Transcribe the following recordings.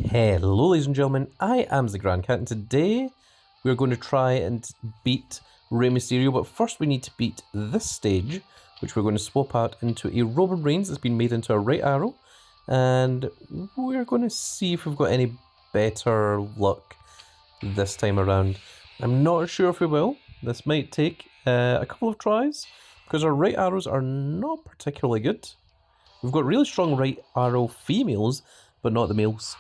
Hello ladies and gentlemen, I am the Grand Cat and today we're going to try and beat Rey Mysterio, but first we need to beat this stage, which we're going to swap out into a Roman Reigns that's been made into a right arrow, and we're going to see if we've got any better luck this time around. I'm not sure if we will. This might take a couple of tries, because our right arrows are not particularly good. We've got really strong right arrow females, but not the males.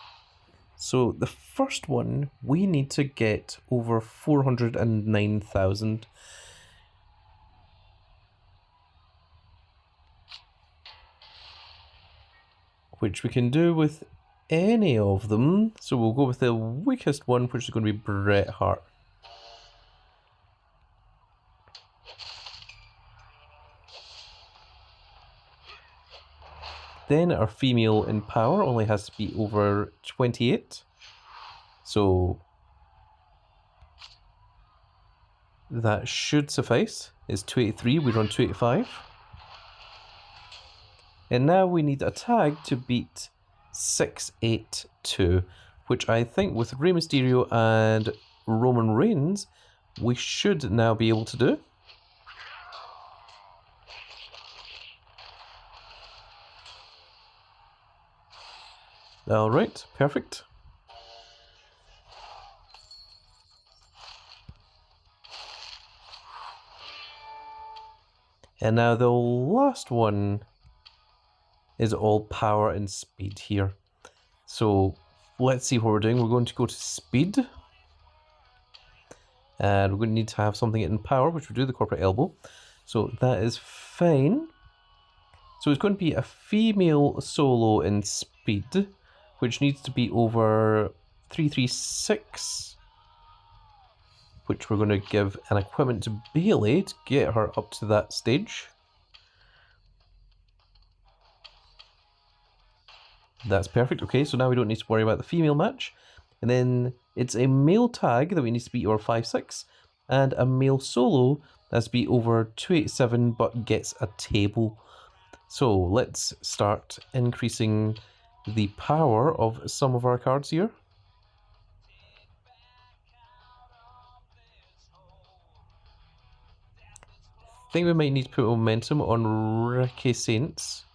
So the first one, we need to get over 409,000. Which we can do with any of them. So we'll go with the weakest one, which is going to be Bret Hart. Then our female in power only has to be over 28. So that should suffice. It's 283, we run 285. And now we need a tag to beat 682, which I think with Rey Mysterio and Roman Reigns, we should now be able to do. Alright, perfect. And now the last one is all power and speed here. So let's see what we're doing. We're going to go to speed. And we're going to need to have something in power, which will do the corporate elbow. So that is fine. So it's going to be a female solo in speed, which needs to be over 336, which we're going to give an equipment to Bailey to get her up to that stage. That's perfect. Okay, so now we don't need to worry about the female match. And then it's a male tag that we need to beat over 5'6", and a male solo that's to be over 287 but gets a table. So let's start increasing the power of some of our cards here. I think we might need to put momentum on Ricky Saints.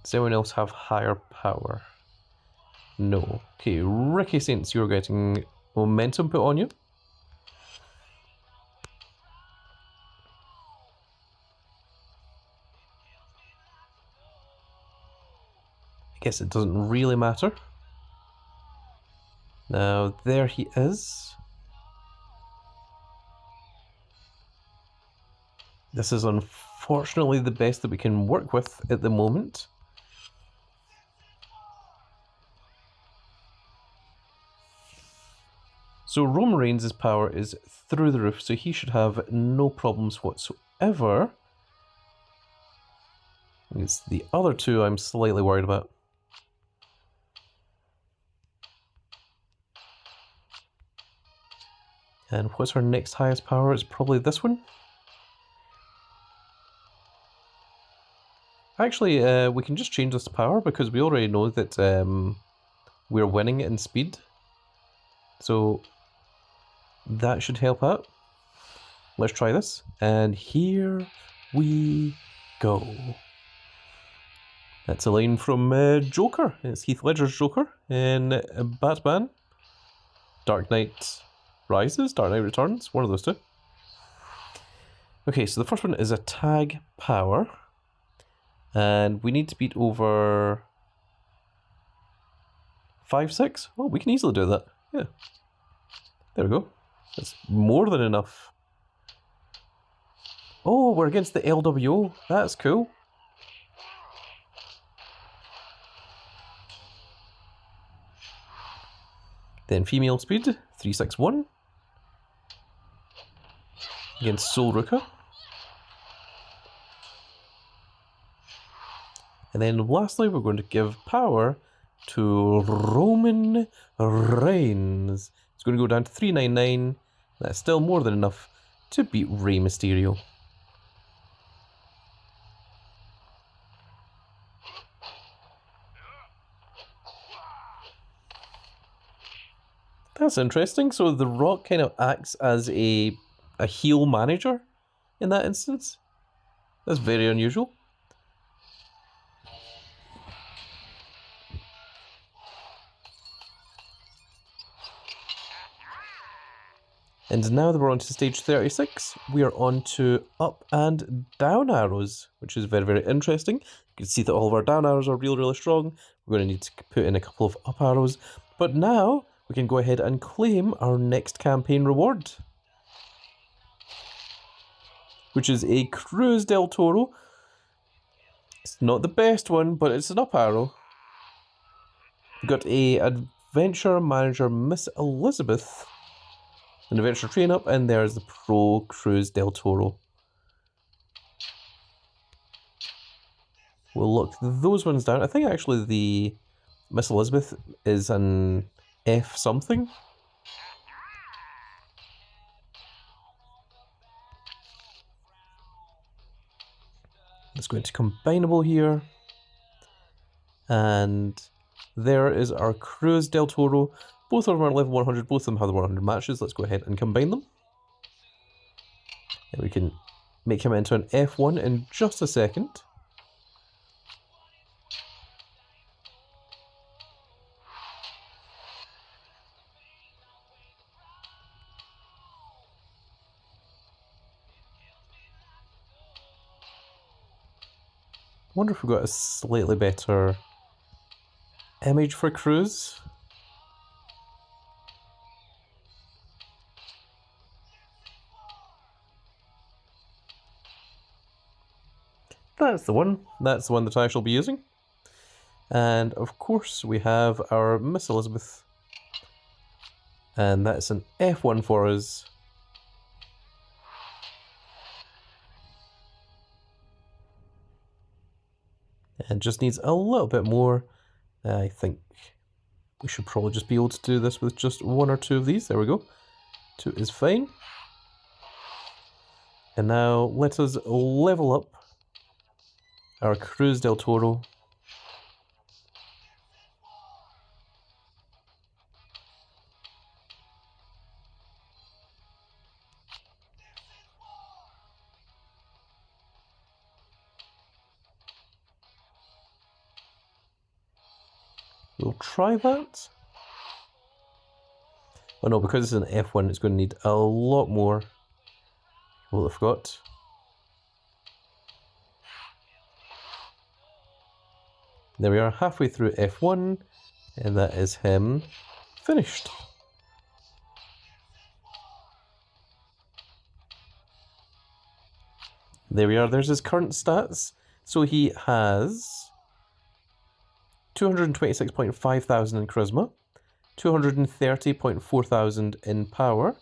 Does anyone else have higher power? No. Okay, Ricky Saints, you're getting momentum put on you. I guess it doesn't really matter. Now, there he is. This is unfortunately the best that we can work with at the moment. So Roman Reigns' power is through the roof, so he should have no problems whatsoever. It's the other two I'm slightly worried about. And what's our next highest power? It's probably this one. Actually, we can just change this to power because we already know that we're winning in speed. So that should help out. Let's try this. And here we go. That's a line from Joker. It's Heath Ledger's Joker in Batman. Dark Knight Rises, Dark Knight Returns, one of those two. Okay, so the first one is a tag power. And we need to beat over 5'6". Oh, we can easily do that. Yeah. There we go. That's more than enough. Oh, we're against the LWO. That's cool. Then female speed, 361. Against Sol Ruka. And then lastly, we're going to give power to Roman Reigns. It's going to go down to 399. That's still more than enough to beat Rey Mysterio. That's interesting. So The Rock kind of acts as a heel manager in that instance. That's very unusual. And now that we're on to stage 36, we are on to up and down arrows, which is very, very interesting. You can see that all of our down arrows are really, really strong. We're going to need to put in a couple of up arrows. But now we can go ahead and claim our next campaign reward, which is a Cruz del Toro. It's not the best one, but it's an up arrow. We've got a Adventure Manager Miss Elizabeth, an Adventure Train up, and there's the Pro Cruz del Toro. We'll lock those ones down. I think actually the Miss Elizabeth is an F something. Let's go into combinable here. And there is our Cruz del Toro. Both of them are level 100, both of them have the 100 matches. Let's go ahead and combine them. And we can make him into an F1 in just a second. I wonder if we've got a slightly better image for Cruz. That's the one. That's the one that I shall be using. And of course we have our Miss Elizabeth. And that's an F1 for us. And just needs a little bit more. I think we should probably just be able to do this with just one or two of these. There we go. 2 is fine. And now let us level up our Cruz del Toro. We'll try that. Oh no, because it's an F1, it's going to need a lot more. What I've got. There we are, halfway through F1, and that is him finished. There we are, there's his current stats. So he has 226.5 thousand in charisma, 230.4 thousand in power,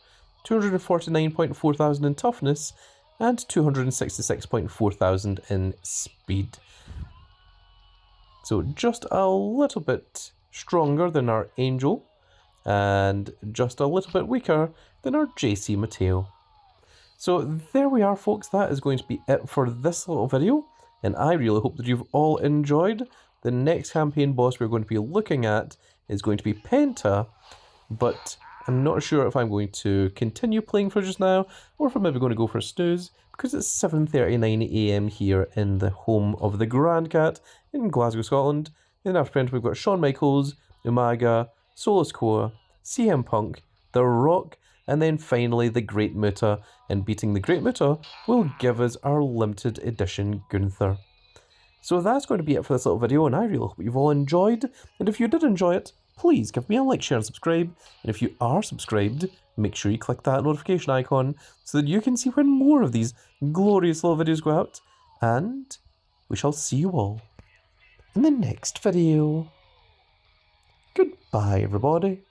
249.4 thousand in toughness, and 266.4 thousand in speed. So just a little bit stronger than our Angel, and just a little bit weaker than our JC Mateo. So there we are, folks. That is going to be it for this little video, and I really hope that you've all enjoyed. The next campaign boss we're going to be looking at is going to be Penta, but I'm not sure if I'm going to continue playing for just now, or if I'm maybe going to go for a snooze, because it's 7:39 AM here in the home of the Grand Cat in Glasgow, Scotland. And after Penta we've got Shawn Michaels, Umaga, Solo Sikoa, CM Punk, The Rock, and then finally the Great Muta, and beating the Great Muta will give us our limited edition Gunther. So that's going to be it for this little video, and I really hope you've all enjoyed, and if you did enjoy it, please give me a like, share and subscribe, and if you are subscribed, make sure you click that notification icon so that you can see when more of these glorious little videos go out, and we shall see you all in the next video. Goodbye everybody.